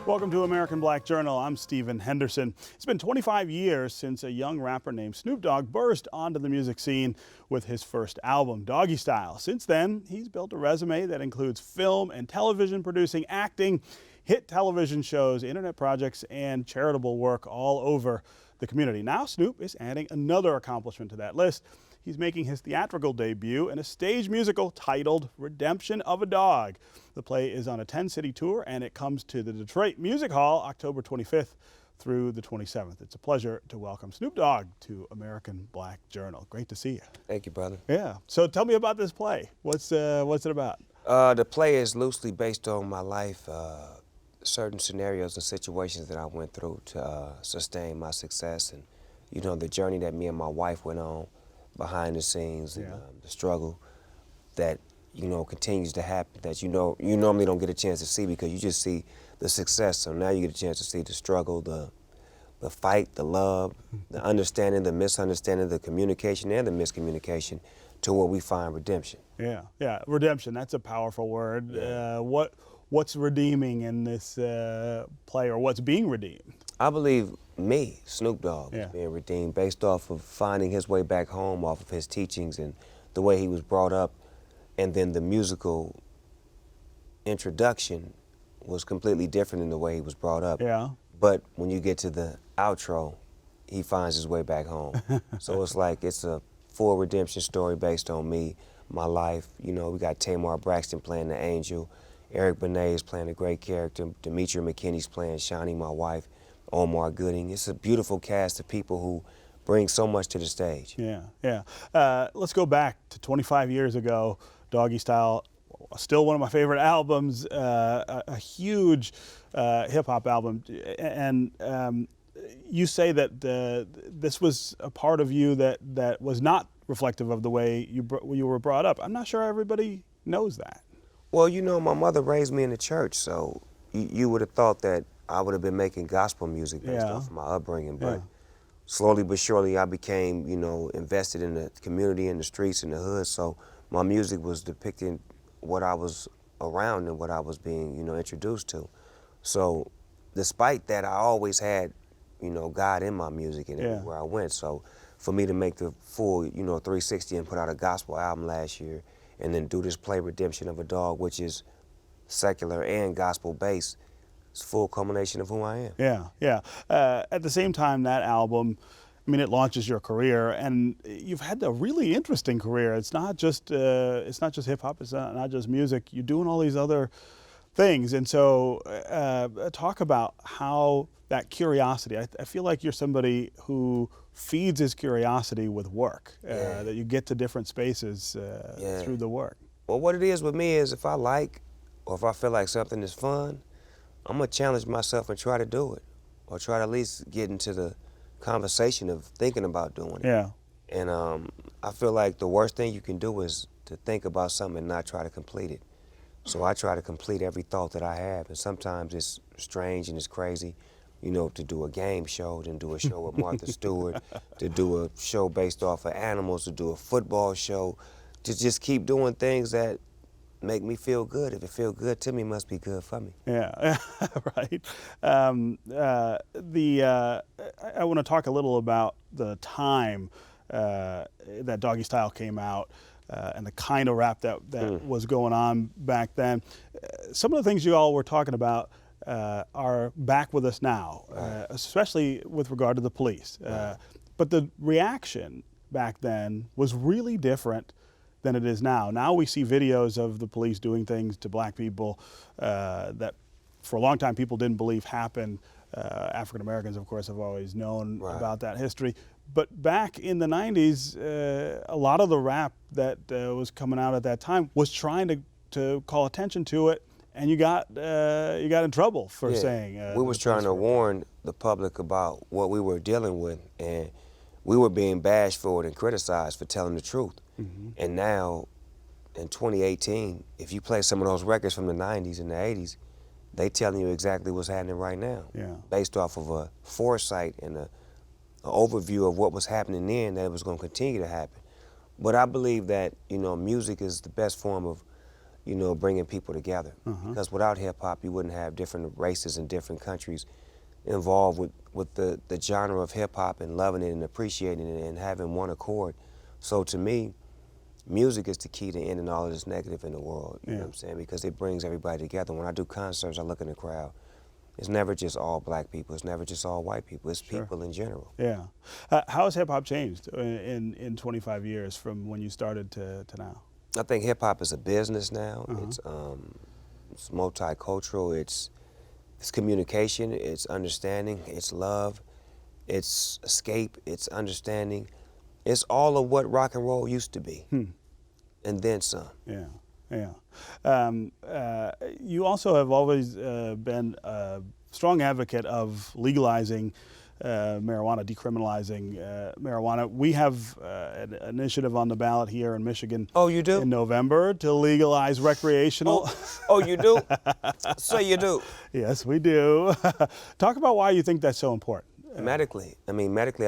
Welcome to American Black Journal. I'm Stephen Henderson. It's been 25 years since a young rapper named Snoop Dogg burst onto the music scene with his first album, Doggystyle. Since then, he's built a resume that includes film and television producing, acting, hit television shows, internet projects, and charitable work all over the community. Now Snoop is adding another accomplishment to that list. He's making his theatrical debut in a stage musical titled Redemption of a Dog. The play is on a 10-city tour, and it comes to the Detroit Music Hall October 25th through the 27th. It's a pleasure to welcome Snoop Dogg to American Black Journal. Great to see you. Thank you, brother. Yeah. So tell me about this play. What's it about? The play is loosely based on my life, certain scenarios and situations that I went through to sustain my success, and the journey that me and my wife went on behind the scenes, and the struggle that continues to happen that you normally don't get a chance to see because you just see the success. So now you get a chance to see the struggle, the fight, the love, the understanding, the misunderstanding, the communication and the miscommunication, to where we find redemption. Yeah, redemption. That's a powerful word. Yeah. What's redeeming in this play, or what's being redeemed? I believe me, Snoop Dogg, is being redeemed based off of finding his way back home, off of his teachings and the way he was brought up, and then the musical introduction was completely different than the way he was brought up. Yeah. But when you get to the outro, he finds his way back home. So it's a full redemption story based on me, my life. We got Tamar Braxton playing the angel, Eric Benet is playing a great character, Demetria McKinney's playing Shawnee, my wife, Omar Gooding. It's a beautiful cast of people who bring so much to the stage. Yeah. Let's go back to 25 years ago. Doggystyle, still one of my favorite albums, a huge hip-hop album. And you say that this was a part of you that was not reflective of the way you were brought up. I'm not sure everybody knows that. Well, my mother raised me in the church, so you would have thought that I would have been making gospel music based off of my upbringing. But slowly but surely I became, invested in the community, in the streets, in the hood. So my music was depicting what I was around and what I was being, introduced to. So despite that, I always had, God in my music and everywhere I went. So for me to make the full, 360 and put out a gospel album last year, and then do this play, Redemption of a Dog, which is secular and gospel based, it's a full culmination of who I am. Yeah. At the same time, that album, it launches your career, and you've had a really interesting career. It's not just hip hop. It's not just music. You're doing all these other things, and so talk about how that curiosity. I feel like you're somebody who feeds his curiosity with work. That you get to different spaces through the work. Well, what it is with me is if I like, or if I feel like something is fun, I'm gonna challenge myself and try to do it, or try to at least get into the conversation of thinking about doing it. Yeah. And I feel like the worst thing you can do is to think about something and not try to complete it. So I try to complete every thought that I have, and sometimes it's strange and it's crazy, to do a game show, then do a show with Martha Stewart, to do a show based off of animals, to do a football show, to just keep doing things that make me feel good. If it feels good to me, it must be good for me. Yeah, right. I want to talk a little about the time that Doggystyle came out and the kind of rap that was going on back then. Some of the things you all were talking about are back with us now, especially with regard to the police. But the reaction back then was really different than it is now. Now we see videos of the police doing things to black people that for a long time people didn't believe happened. African Americans, of course, have always known about that history. But back in the 90s, a lot of the rap that was coming out at that time was trying to call attention to it, and you got in trouble for saying. We was trying to warn the public about what we were dealing with, and we were being bashed for it and criticized for telling the truth. And now, in 2018, if you play some of those records from the 90s and the 80s, they telling you exactly what's happening right now, based off of a foresight and an overview of what was happening then, that it was going to continue to happen. But I believe that, music is the best form of you know, bringing people together. Because without hip hop, you wouldn't have different races in different countries involved with the genre of hip hop and loving it and appreciating it and having one accord. So to me, music is the key to ending all of this negative in the world, you know what I'm saying? Because it brings everybody together. When I do concerts, I look in the crowd. It's never just all black people. It's never just all white people. It's people in general. Yeah. How has hip hop changed in 25 years from when you started to now? I think hip hop is a business now. It's multicultural. It's communication. It's understanding. It's love. It's escape. It's understanding. It's all of what rock and roll used to be, and then some. Yeah. Yeah. You also have always been a strong advocate of legalizing marijuana, decriminalizing marijuana. We have an initiative on the ballot here in Michigan. Oh, you do? In November to legalize recreational. Oh, you do? So you do? Yes, we do. Talk about why you think that's so important. Medically, I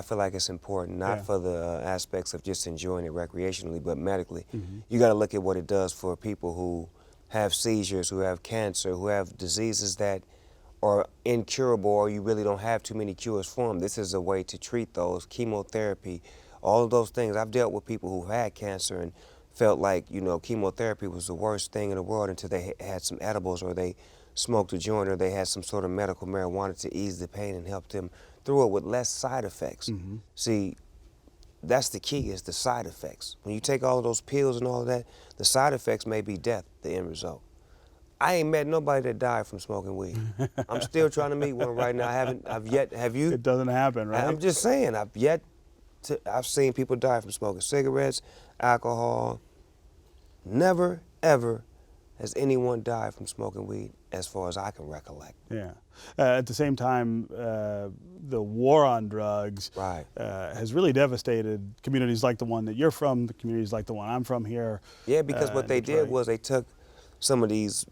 feel like it's important, not for the aspects of just enjoying it recreationally, but medically. You got to look at what it does for people who have seizures, who have cancer, who have diseases that are incurable or you really don't have too many cures for them. This is a way to treat those, chemotherapy, all of those things. I've dealt with people who had cancer and felt like, you know, chemotherapy was the worst thing in the world until they had some edibles or they smoked a joint or they had some sort of medical marijuana to ease the pain and help them through it with less side effects. See, that's the key, is the side effects. When you take all of those pills and all of that, the side effects may be death, the end result. I ain't met nobody that died from smoking weed. I'm still trying to meet one right now. Have you? It doesn't happen, right? I'm just saying, I've seen people die from smoking cigarettes, alcohol. Never, ever has anyone died from smoking weed, as far as I can recollect. Yeah. At the same time, the war on drugs has really devastated communities like the one that you're from, the communities like the one I'm from here. Yeah, because what they Detroit. did was they took some of these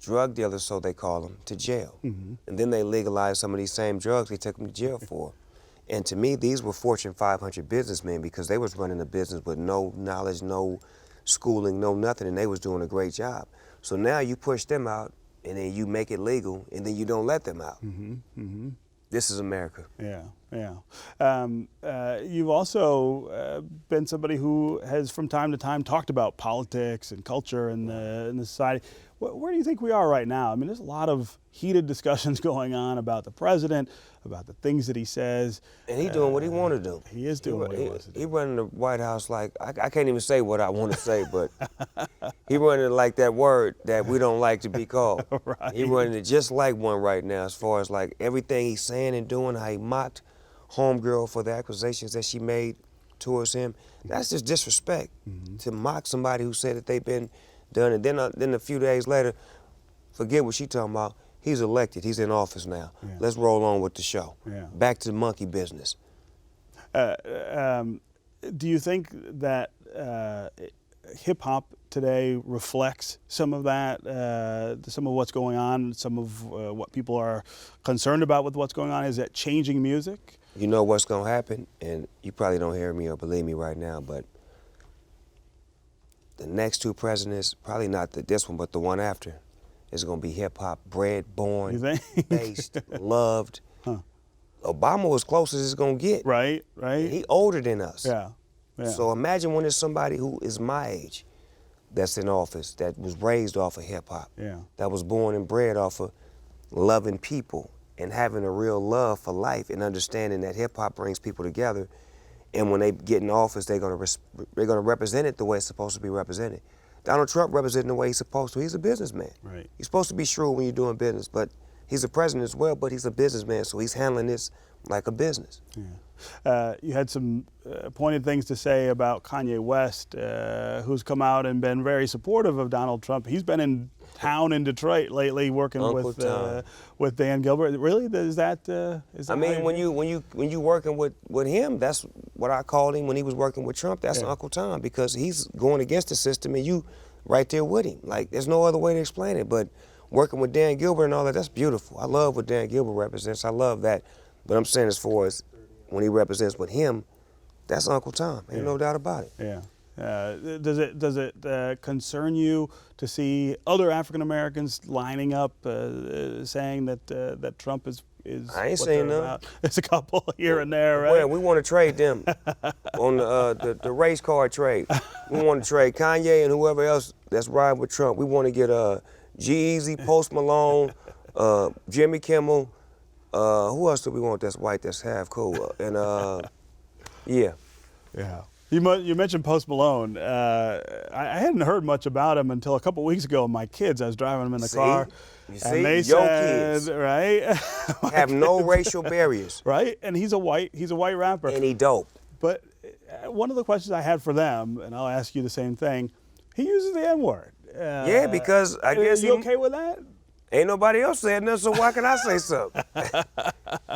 drug dealers, so they call them, to jail. And then they legalized some of these same drugs they took them to jail for. And to me, these were Fortune 500 businessmen because they was running a business with no knowledge, no schooling, no nothing, and they was doing a great job. So now you push them out, and then you make it legal, and then you don't let them out. This is America. Yeah. You've also been somebody who has, from time to time, talked about politics and culture in the society. Where do you think we are right now? I mean, there's a lot of heated discussions going on about the president, about the things that he says. And he's doing what he want to do. He is doing what he wants to do. He running the White House like, I can't even say what I want to say, but he running it like that word that we don't like to be called. Right. He running it just like one right now, as far as like everything he's saying and doing, how he mocked homegirl for the accusations that she made towards him. That's just disrespect, to mock somebody who said that they've been done. And then a few days later, forget what she talking about. He's elected. He's in office now. Yeah. Let's roll on with the show. Yeah. Back to the monkey business. Do you think that hip hop today reflects some of that, some of what's going on, some of what people are concerned about with what's going on? Is that changing music? You know what's gonna happen, and you probably don't hear me or believe me right now, but the next two presidents, probably not this one, but the one after, is gonna be hip hop, bred, born, based, loved. Obama was close as it's gonna get. Right. And he older than us. Yeah. So imagine when there's somebody who is my age that's in office, that was raised off of hip hop, that was born and bred off of loving people and having a real love for life and understanding that hip hop brings people together. And when they get in office, they're gonna represent it the way it's supposed to be represented. Donald Trump representing the way he's supposed to. He's a businessman. Right. You're supposed to be shrewd when you're doing business, but he's a president as well, but he's a businessman, so he's handling this like a business. Yeah. You had some pointed things to say about Kanye West, who's come out and been very supportive of Donald Trump. He's been in town in Detroit lately, working with Dan Gilbert. Really, is that? I mean, when you working with him, that's what I called him when he was working with Trump. That's Uncle Tom, because he's going against the system, and you right there with him. Like, there's no other way to explain it. But working with Dan Gilbert and all that, that's beautiful. I love what Dan Gilbert represents. I love that. But I'm saying, as far as when he represents with him, that's Uncle Tom. Ain't no doubt about it. Yeah. Does it concern you to see other African Americans lining up saying that Trump is I ain't what saying they're none. about? There's a couple here and there, right? Well, we want to trade them on the race car trade. We want to trade Kanye and whoever else that's riding with Trump. We want to get G-Eazy, Post Malone, Jimmy Kimmel. Who else do we want that's white that's half cool? And yeah. Yeah. You mentioned Post Malone. I hadn't heard much about him until a couple weeks ago. My kids, I was driving them in the car, You and they your said, kids right, have no racial barriers, right, and he's a white rapper. and he dope. But one of the questions I had for them, and I'll ask you the same thing, he uses the N-word. Yeah, because I guess Are you okay with that? Ain't nobody else saying nothing, so why can I say something?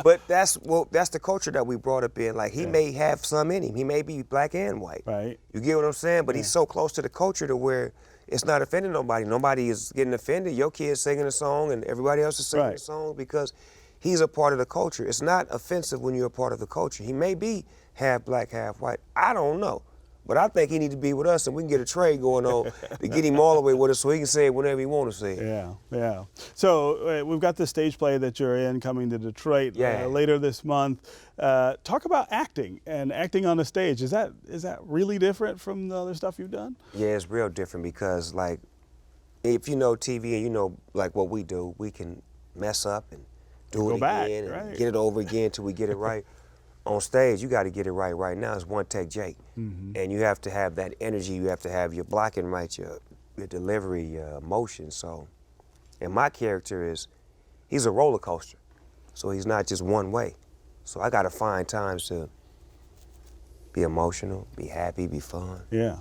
But that's the culture that we brought up in. Like, he may have some in him. He may be black and white. Right. You get what I'm saying? But he's so close to the culture to where it's not offending nobody. Nobody is getting offended. Your kid's singing a song and everybody else is singing a song because he's a part of the culture. It's not offensive when you're a part of the culture. He may be half black, half white. I don't know. But I think he needs to be with us, and we can get a trade going on to get him all the way with us so he can say it whenever he want to say it. Yeah, yeah. So we've got the stage play that you're in coming to Detroit later this month. Talk about acting and acting on the stage. Is that really different from the other stuff you've done? Yeah, it's real different because, like, if you know TV and you know, like, what we do, we can mess up and do it again and get it over again until we get it right. On stage, you got to get it right now. It's one take Jake. And you have to have that energy. You have to have your blocking right, your delivery, your emotion. So, and my character he's a roller coaster. So he's not just one way. So I got to find times to be emotional, be happy, be fun. Yeah.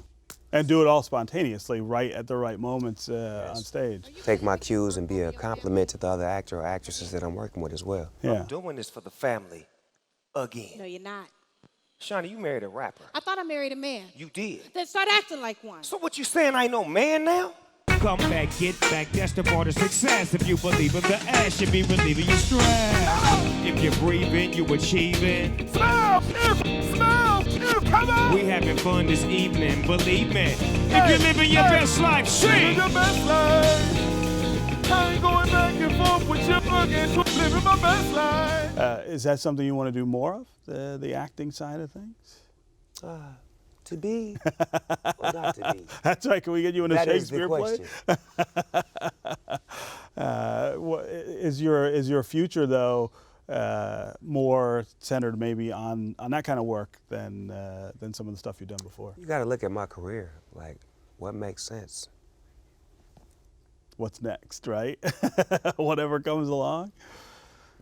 And do it all spontaneously, right at the right moments on stage. Take my cues and be a compliment to the other actor or actresses that I'm working with as well. Yeah. I'm doing this for the family. Again. No, you're not. Shawnee, you married a rapper. I thought I married a man. You did. Then start acting like one. So what you saying, I ain't no man now? Come back, get back, that's the part of success. If you believe in the ass, you be relieving your stress. If you're breathing, you achieving. Smile, come on! We having fun this evening, believe me. If you're living your best life, sing. Your best life. I ain't going back and forth with you again. Living my best life. Is that something you want to do more of, the acting side of things? To be or not to be? That's right. Can we get you in a Shakespeare play? Is your future though more centered maybe on that kind of work than some of the stuff you've done before? You got to look at my career. Like, what makes sense? What's next, right? Whatever comes along.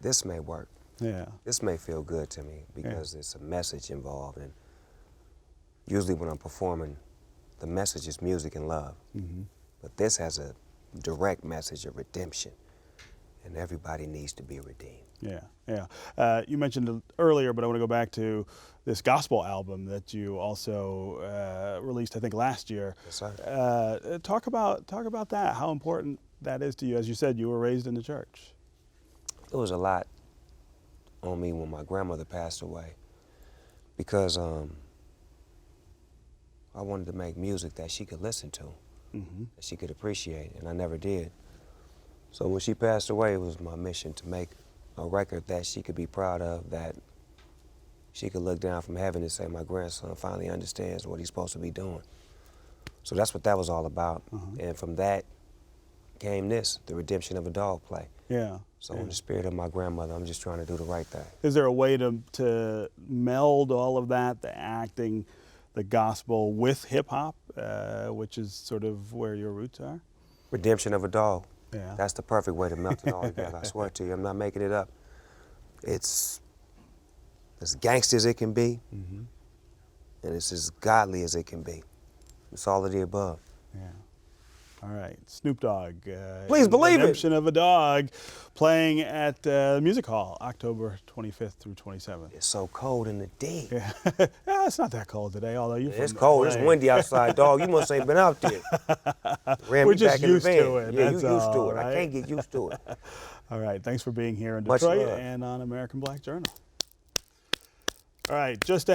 This may work. Yeah. This may feel good to me because it's a message involved. And usually when I'm performing, the message is music and love. But this has a direct message of redemption. And everybody needs to be redeemed. Yeah, yeah. You mentioned it earlier, but I want to go back to this gospel album that you also released, I think, last year. Yes, sir. Talk about that. How important that is to you. As you said, you were raised in the church. It was a lot on me when my grandmother passed away because I wanted to make music that she could listen to, that she could appreciate, and I never did. So when she passed away, it was my mission to make a record that she could be proud of, that she could look down from heaven and say, my grandson finally understands what he's supposed to be doing. So that's what that was all about. And from that came this, the redemption of a dog play. Yeah. So in the spirit of my grandmother, I'm just trying to do the right thing. Is there a way to meld all of that, the acting, the gospel, with hip hop, which is sort of where your roots are? Redemption of a dog. Yeah. That's the perfect way to melt it all together. I swear to you, I'm not making it up. It's as gangster as it can be, and it's as godly as it can be. It's all of the above. Yeah. All right, Snoop Dogg. Please believe it. Redemption of a Dog, playing at Music Hall, October 25th through 27th. It's so cold in the day. Yeah. Yeah, it's not that cold today, although you're It's from cold. LA. It's windy outside, dog. You must ain't been out there. Ran We're me just back in the used van. to it, Yeah, you that's used to all, it. right? I can't get used to it. All right, thanks for being here in Much Detroit love. and on American Black Journal. All right, just